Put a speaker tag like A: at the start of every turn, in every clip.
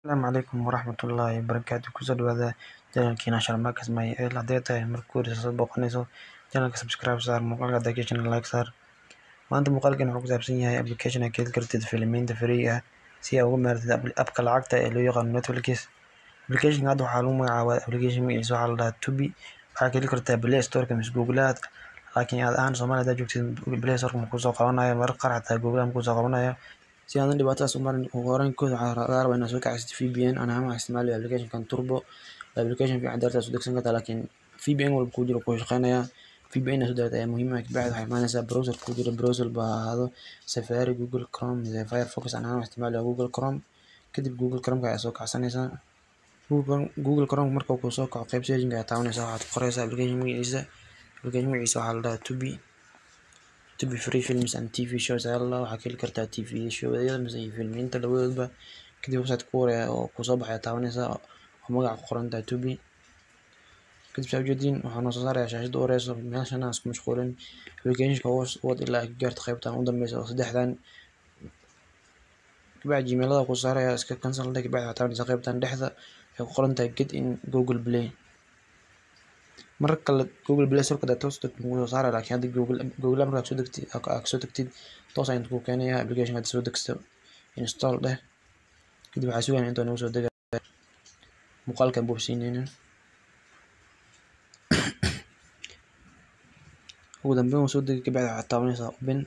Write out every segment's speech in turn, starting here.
A: السلام عليكم ورحمة الله وبركاته kusoo dhawaada channelkiina Sharmakas Mayael haddii tahay markii hore soo booqanayso channelka subscribe saar muuqaalka application like saar maanta muuqaalkan wuxuu ku saabsan yahay application aad ka heli kartid filmiinta free ah si aad uga maartid appka lacagta ee loo yaqaan Netflix application hadda waxaa lagu magacaabaa application magaciisa waxaa la dhahaa Tubi waxaa ka heli kartaa Play Store ka mise Google laakiin aad Soomaaliya hadda joogtid Play Store ma ku soo qabanayo mararka qaar xataa Google ma ku soo qabanayo si aan dhibaatadaas u marin ugu horreyn kood waxaa laga rabaa inaad soo kacaysid VPN ana ma isticmaalayo application-kan Turbo application fiican darteed soo degsan kartaa laakiin VPN walba ku jiro ku shaqeynaya VPN soo darteed ayaa muhiim ah bacda waxay imaanaysaa browser ku jiro browser baa ahaado Safari Google Chrome mise Firefox ana ma isticmaalayo Google Chrome kadib Google Chrome ka ayaa soo kacsanaysaa Google Chrome marka uu soo kaco qayb settings ayaa taabanaysaa waxaad qoraysaa application magaciisa waxaa la dhahaa Tubi free films and TV shows waxaa ka heli kartaa TV showyada mise filmiinta labadoodba kadib website ku hore oo ku soo baxaya taabanaysaa oo magaca ku qoran tahay Tubi kadib saa ujeedin waxaa noo soo saaraya shaashada u horeyso meeshan aan isku mashquulin application-ka wad ilaa ka gaarto qaybtan u dambeysa oo saddexdan kabacdi Gmail-ada ku saaraya iska cancel kabacdi waxaad taabanaysaa qaybtan dhexda ee ku qoran tahay get in Google Play marka Google Play Store ka toos soo saara laakiin hadda Google marka soo degtid toos ayuu ku keenayaa application-ka soo degsto install dheh kadib waxaa sugan inta uu soo dego muuqaalkan boobsiinayna ugu dambeyn soo dego kabacdi waxaad taabanaysaa open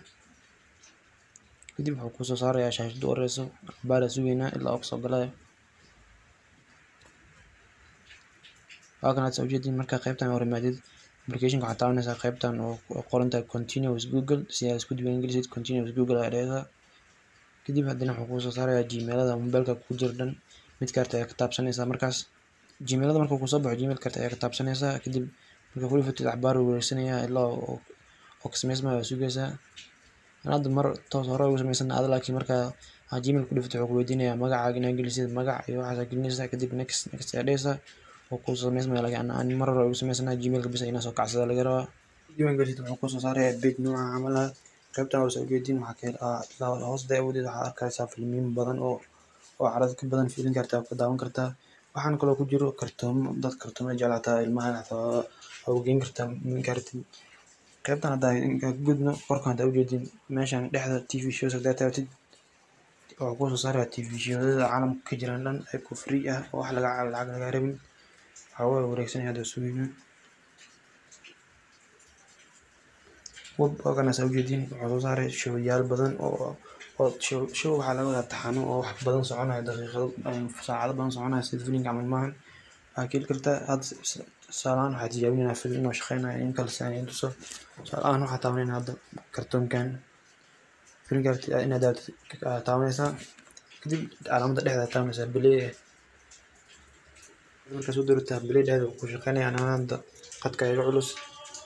A: kadib wuxuu ku soo saarayaa shaashada u horeyso baara sugayna ilaa uu soo galayo soo ujeedin marka qaybtan hore maadid application-ka waxaad taabanaysaa qaybtan oo qoran tahay continue with Google si aad isku diiwaangelisid continue with Google ayaa dhahaysaa kadib haddana wuxuu ku soo saarayaa Gmail-ada mobilka ku jira dhan mid kaarta ayaa ka taabsanaysaa markaas Gmail-ada marka ku soo baxo Gmail kaarta ayaa ka taabsanaysaa kadib marka ku dhufatid axbaar uu wareegsanaya ilaa oo ka samaysmayo sugaysaa hadda mar toos hore ugu samaysan laakiin marka Gmail ku dhufatid wuxuu ku weydiinayaa magacaaga inaad gelisid magac iyo waxaad gelinaysaa kadib next ayaa dhahaysaa oo ku sameysmayo laakiin aan mar hore ugu sameysnaa Gmail-ka bis inaa soo kacsada laga rabaa diiwaangelinta wuxuu ku soo saarayaa page nooca camal ah qaybtan oo soo ujeedin waxaa ka hoos daawadeed waxaad arkaysaa filmiin badan oo carada ka badan fiirin kartaa ku daawan kartaa waxaan kaloo ku jiro kartoomo dad kartoomo jeclaataa ilmaha xataa u geyn kartaa kartid qaybtan hadda ka gudno qorkan hadda ujeedin meeshan dhexda TV shows hadda taabtid wuxuu ku soo saarayaa TV shows caalamka ka jiraan dhan ay ku free ah oo wax lacag laga rabin waxaa wareegsanaya hadda sugayna webkan soo ujeedin wuxuu soo saaray showyaal badan oo show waxaa laga wadaa taxano oo wax badan soconaya daqiiqado saacado badan soconaya sida filimka camal maahan waxaa ka heli kartaa hadda tusaale ahaan waxaa tijaabinaynaa filim inuu shaqeynayo in kale saan tuso tusaale ahaan waxaa taabanayna hadda kartoonkan filimka inaad taabanaysaa kadib calaamada dhexda taabanaysaa play marka soo doorataa play dhexda ku shaqeynaya hadda qadka iga culus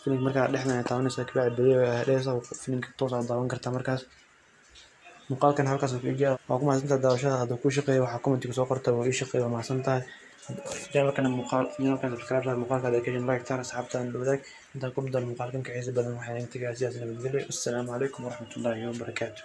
A: filimka marka dhexda taabanaysaa kabacdi play dhehaysaa filimka toos aad daawan kartaa markaas muuqaalkan halkaas ku eegaya waa ku mahadsantahay daawashada hadduu ku shaqeeyo waxaa comment ku soo qortaa waa ii shaqeeyo waa mahadsantahay channelkan subscribe saar muuqaalka application like tar asxaabtaan la wadaag intaan ku bedel muuqaalkan ka xiisa badan waxaan inta gaarsiiyaa nabadgelyo assalaamu calaykum waraxmatullaahi wabarakaatuh